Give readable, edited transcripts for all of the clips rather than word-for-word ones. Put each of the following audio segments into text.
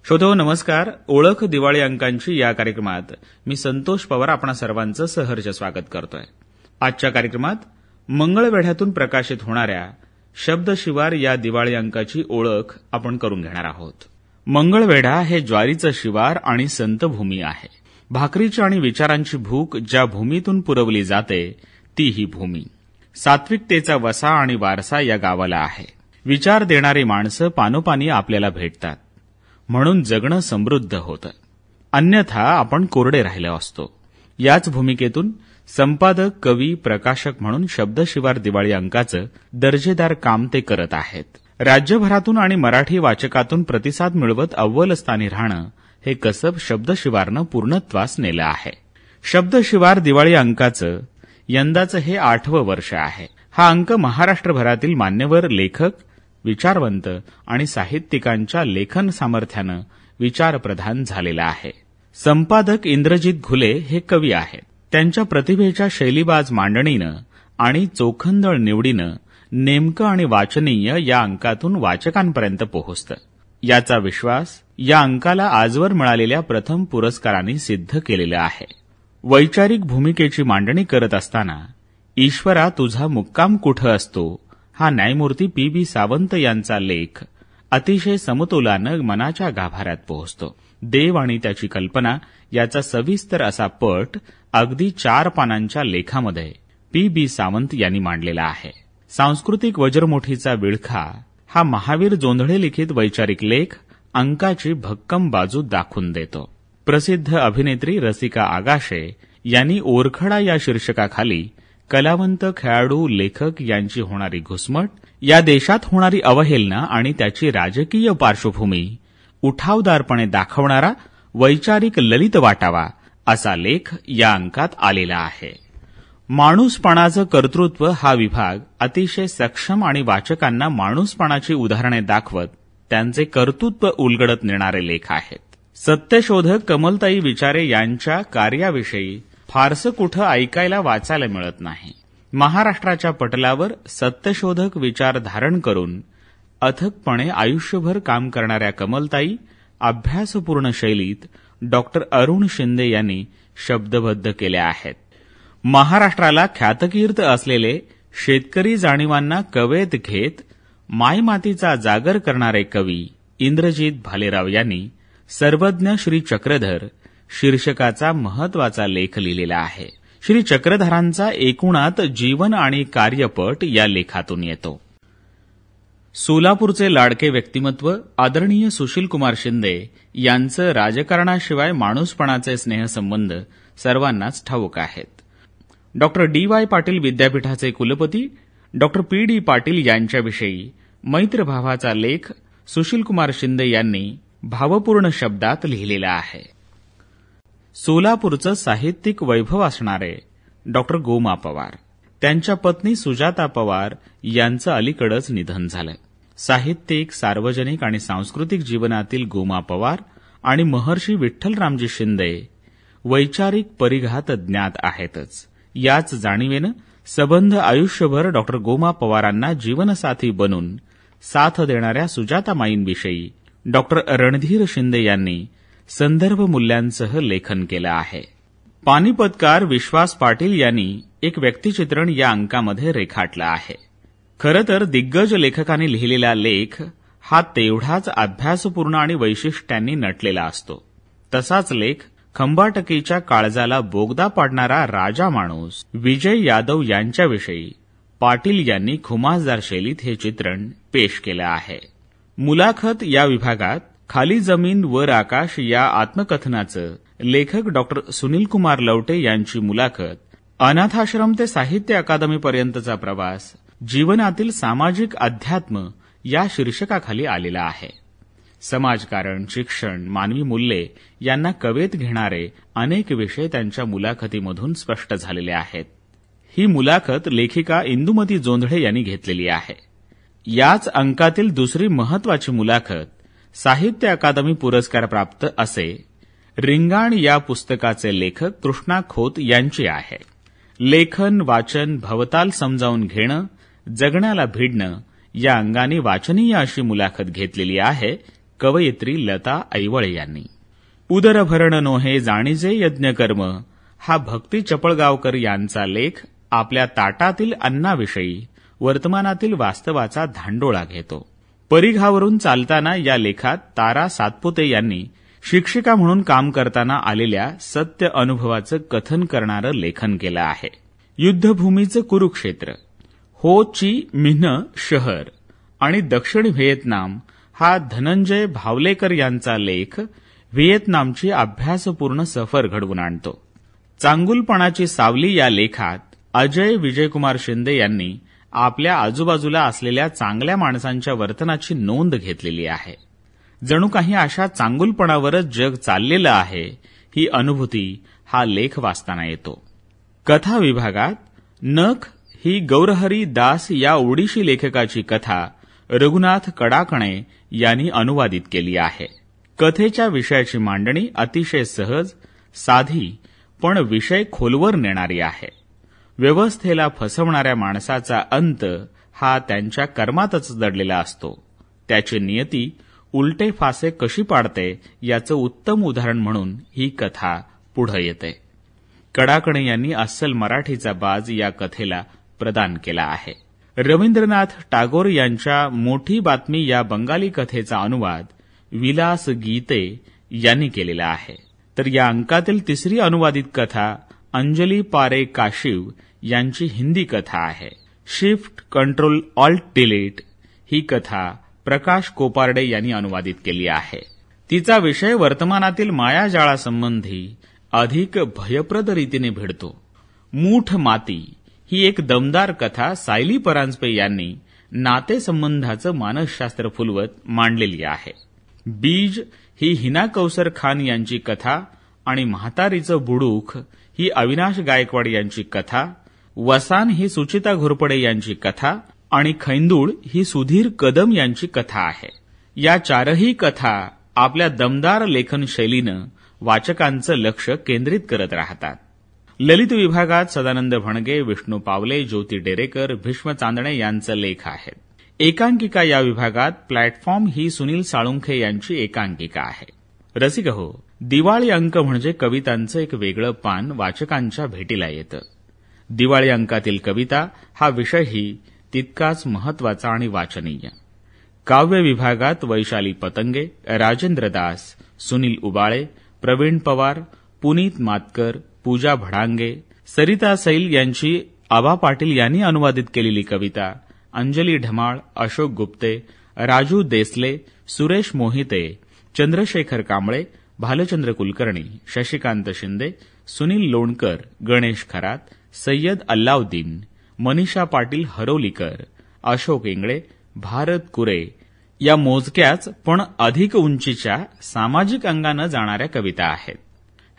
श्रोतो नमस्कार. ओळख दिवाळी अंकांची या कार्यक्रमात मी संतोष पवार आपणा सर्वांचं सहर्ष स्वागत करतोय. आजच्या कार्यक्रमात मंगळवेढ्यातून प्रकाशित होणाऱ्या शब्दशिवार या दिवाळी अंकाची ओळख आपण करून घेणार आहोत. मंगळवेढा हे ज्वारीचं शिवार आणि संतभूमी आहे. भाकरीची आणि विचारांची भूक ज्या भूमीतून पुरवली जाते ती ही भूमी. सात्विकतेचा वसा आणि वारसा या गावाला आहे. विचार देणारी माणसं पानोपानी आपल्याला भेटतात, म्हणून जगणं समृद्ध होतं. अन्यथा आपण कोरडे राहिलो असतो. याच भूमिकेतून संपादक, कवी, प्रकाशक म्हणून शब्दशिवार दिवाळी अंकाचं दर्जेदार काम ते करत आहेत. राज्यभरातून आणि मराठी वाचकातून प्रतिसाद मिळवत अव्वल स्थानी राहणं हे कसब शब्दशिवारनं पूर्णत्वास नेलं आहे. शब्दशिवार दिवाळी अंकाचं यंदाचं हे 8वं वर्ष आहे. हा अंक महाराष्ट्रभरातील मान्यवर लेखक, विचारवंत आणि साहित्यिकांच्या लेखन सामर्थ्यानं विचारप्रधान झालेला आहे. संपादक इंद्रजित घुले हे कवी आहेत. त्यांच्या प्रतिभेच्या शैलीबाज मांडणीनं आणि चोखंदळ निवडीनं नेमकं आणि वाचनीय या अंकातून वाचकांपर्यंत पोहोचतं. याचा विश्वास या अंकाला आजवर मिळालेल्या प्रथम पुरस्कारांनी सिद्ध केलेला आहे. वैचारिक भूमिकेची मांडणी करत असताना ईश्वरा तुझा मुक्काम कुठं असतो हा न्यायमूर्ती पी.बी. सावंत यांचा लेख अतिशय समतोलानं मनाच्या गाभाऱ्यात पोहोचतो. देव आणि त्याची कल्पना याचा सविस्तर असा पट अगदी 4 पानांच्या लेखामध्ये पी.बी. सावंत यांनी मांडलेला आहे. सांस्कृतिक वज्रमुठीचा विळखा हा महावीर जोंधळे लिखित वैचारिक लेख अंकाची भक्कम बाजू दाखवून देतो. प्रसिद्ध अभिनेत्री रसिका आगाशे यांनी ओरखडा या शीर्षकाखाली कलावंत, खेळाडू, लेखक यांची होणारी घुसमट, या देशात होणारी अवहेलना आणि त्याची राजकीय पार्श्वभूमी उठावदारपणे दाखवणारा वैचारिक ललित वाटावा असा लेख या अंकात आलेला आहे. माणूसपणाचं कर्तृत्व हा विभाग अतिशय सक्षम आणि वाचकांना माणूसपणाची उदाहरणे दाखवत त्यांचे कर्तृत्व उलगडत नेणारे लेख आहेत. सत्यशोधक कमलताई विचारे यांच्या कार्याविषयी फारसं कुठं ऐकायला वाचायला मिळत नाही. महाराष्ट्राच्या पटलावर सत्यशोधक विचार धारण करून अथकपणे आयुष्यभर काम करणाऱ्या कमलताई अभ्यासपूर्ण शैलीत डॉक्टर अरुण शिंदे यांनी शब्दबद्ध केल्या आहेत. महाराष्ट्राला ख्यातकीर्त असलेले शेतकरी जाणीवांना कवेत घेत मायमातीचा जागर करणारे कवी इंद्रजित भालेराव यांनी सर्वज्ञ श्री चक्रधर शीर्षकाचा महत्वाचा लेख लिहिलेला आहे. श्री चक्रधरांचा एकूणात जीवन आणि कार्यपट या लेखातून येतो. सोलापूरचे लाडके व्यक्तिमत्व आदरणीय सुशीलकुमार शिंदे यांचं राजकारणाशिवाय माणूसपणाचे स्नेहसंबंध सर्वांनाच ठाऊक आहेत. Doctor DY. पाटील विद्यापीठाचे कुलपती डॉक्टर पी.डी. पाटील यांच्याविषयी मैत्रभावाचा लेख सुशीलकुमार शिंदे यांनी भावपूर्ण शब्दात लिहिलेला आहे. सोलापूरचं साहित्यिक वैभव असणारे डॉक्टर गोमा पवार, त्यांच्या पत्नी सुजाता पवार यांचं अलीकडेच निधन झालं. साहित्यिक, सार्वजनिक आणि सांस्कृतिक जीवनातील गोमा पवार आणि महर्षी विठ्ठलरामजी शिंदे वैचारिक परिघात ज्ञात आहेतच. याच जाणीवेनं सबंध आयुष्यभर डॉक्टर गोमा पवारांना जीवनसाथी बनून साथ देणाऱ्या सुजातामाईंविषयी डॉक्टर रणधीर शिंदे यांनी संदर्भ मूल्यांसह लेखन केलं आहे. पानिपतकार विश्वास पाटील यांनी एक व्यक्तिचित्रण या अंकामध्ये रेखाटलं आहे. खरं तर दिग्गज लेखकांनी लिहिलेला लेख हा तेवढाच अभ्यासपूर्ण आणि वैशिष्ट्यांनी नटलेला असतो. तसाच लेख खंबाटकीच्या काळजाला बोगदा पाडणारा राजा माणूस विजय यादव यांच्याविषयी पाटील यांनी खुमासदार शैलीत हे चित्रण पेश केलं आहे. मुलाखत या विभागात खाली जमीन वर आकाश या आत्मकथनाचं लेखक डॉक्टर सुनीलकुमार लवटे यांची मुलाखत, अनाथाश्रम ते साहित्य अकादमीपर्यंतचा प्रवास, जीवनातील सामाजिक अध्यात्म या शीर्षकाखाली आलेला आहे. समाजकारण, शिक्षण, मानवी मूल्ये यांना कवेत घेणारे अनेक विषय त्यांच्या मुलाखतीमधून स्पष्ट झालेले आहेत. ही मुलाखत लेखिका इंदुमती जोंधळे यांनी घेतलेली आहे. याच अंकातील दुसरी महत्वाची मुलाखत साहित्य अकादमी पुरस्कार प्राप्त असे रिंगाण या पुस्तकाचे लेखक कृष्णा खोत यांची आहे. लेखन, वाचन, भवताल समजावून घेणं, जगण्याला भिडणं या अंगाने वाचनीय अशी मुलाखत घेतलेली आहे कवयित्री लता ऐवळे यांनी. उदरभरण नोहे जाणीजे यज्ञकर्म हा भक्ती चपळगावकर यांचा लेख आपल्या ताटातील अन्नाविषयी वर्तमानातील वास्तवाचा धांडोळा घेतो. परिघावरून चालताना या लेखात तारा सातपुते यांनी शिक्षिका म्हणून काम करताना आलेल्या सत्य अनुभवाचं कथन करणारं लेखन केलं आहे. युद्धभूमीचं कुरुक्षेत्र, हो ची मिन्ह शहर आणि दक्षिण व्हिएतनाम हा धनंजय भावलेकर यांचा लेख व्हिएतनामची अभ्यासपूर्ण सफर घडवून आणतो. चांगुलपणाची सावली या लेखात अजय विजयकुमार शिंदे यांनी आपल्या आजूबाजूला असलेल्या चांगल्या माणसांच्या वर्तनाची नोंद घेतलेली आहे. जणू काही अशा चांगुलपणावरच जग चाललेलं आहे ही अनुभूती हा लेख वाचताना येतो. कथा विभागात नख ही गौरहरी दास या ओडिशी लेखकाची कथा रघुनाथ कडाकणे यांनी अनुवादित केली आहे. कथेच्या विषयाची मांडणी अतिशय सहज, साधी पण विषय खोलवर नेणारी आहे. व्यवस्थेला फसवणाऱ्या माणसाचा अंत हा त्यांच्या कर्मातच दडलेला असतो. त्याची नियती उलटे फासे कशी पाडते याचं उत्तम उदाहरण म्हणून ही कथा पुढे येते. कडाकणे यांनी अस्सल मराठीचा बाज या कथेला प्रदान केला आहे. रवींद्रनाथ टागोर यांच्या मोठी बातमी या बंगाली कथेचा अनुवाद विलास गीते यांनी केलेला आहे. तर या अंकातील तिसरी अनुवादित कथा अंजली पारे काशिव यांची हिंदी कथा आहे. शिफ्ट कंट्रोल ऑल्ट डिलीट ही कथा प्रकाश कोपारडे यांनी अनुवादित केली आहे. तिचा विषय वर्तमानातील मायाजाळासंबंधी अधिक भयप्रद रीतीने भिडतो. मूठ माती ही एक दमदार कथा सायली परांजपे यांनी नातेसंबंधाचं मानसशास्त्र फुलवत मांडलेली आहे. बीज ही हिना कौसर खान यांची कथा आणि म्हातारीचं बुडूख ही अविनाश गायकवाड यांची कथा, वसान ही सुचिता घोरपडे यांची कथा आणि खैंदूळ ही सुधीर कदम यांची कथा आहे. या चारही कथा आपल्या दमदार लेखन शैलीनं वाचकांचं लक्ष केंद्रित करत राहतात. ललित विभागात सदानंद भणगे, विष्णू पावले, ज्योती डेरेकर, भीष्म चांदणे यांचे लेख आहेत. एकांकिका या विभागात प्लॅटफॉर्म ही सुनील साळुंखे यांची एकांकिका आहे. रसिक हो, दिवाळी अंक म्हणजे कवितांचं एक वेगळं पान वाचकांच्या भेटीला येतं. दिवाळी अंकातील कविता हा विषयही तितकाच महत्वाचा आणि वाचनीय. काव्य विभागात वैशाली पतंगे, राजेंद्र दास, सुनील उबाळे, प्रवीण पवार, पुनीत मातकर, पूजा भडांगे, सरिता सैल यांची आबा पाटील यांनी अनुवादित केलेली कविता, अंजली ढमाळ, अशोक गुप्ते, राजू देसले, सुरेश मोहिते, चंद्रशेखर कांबळे, भालचंद्र कुलकर्णी, शशिकांत शिंदे, सुनील लोणकर, गणेश खरात, सय्यद अल्लाउद्दीन, मनीषा पाटील हरोलीकर, अशोक इंगळे, भारत कुरे या मोजक्याच पण अधिक उंचीच्या सामाजिक अंगानं जाणाऱ्या कविता आहेत.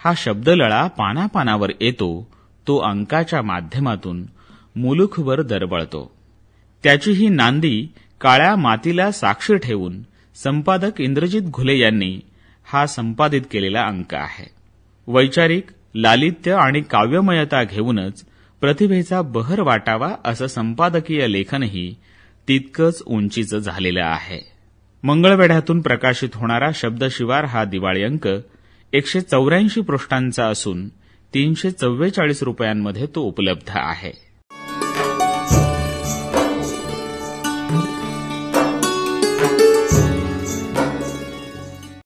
हा शब्दलळा पानापानावर येतो तो अंकाच्या माध्यमातून मुलुखवर दरवळतो. त्याची ही नांदी काळ्या मातीला साक्षी ठेवून संपादक इंद्रजित घुले यांनी हा संपादित केलेला अंक आहे. वैचारिक लालित्य आणि काव्यमयता घेऊनच प्रतिभेचा बहर वाटावा असं संपादकीय लेखनही तितकंच उंचीचं झालेलं आहे. मंगळवेढ्यातून प्रकाशित होणारा शब्दशिवार हा दिवाळी अंक 184 पृष्ठांचा असून 344 रुपयांमध्ये तो उपलब्ध आहे.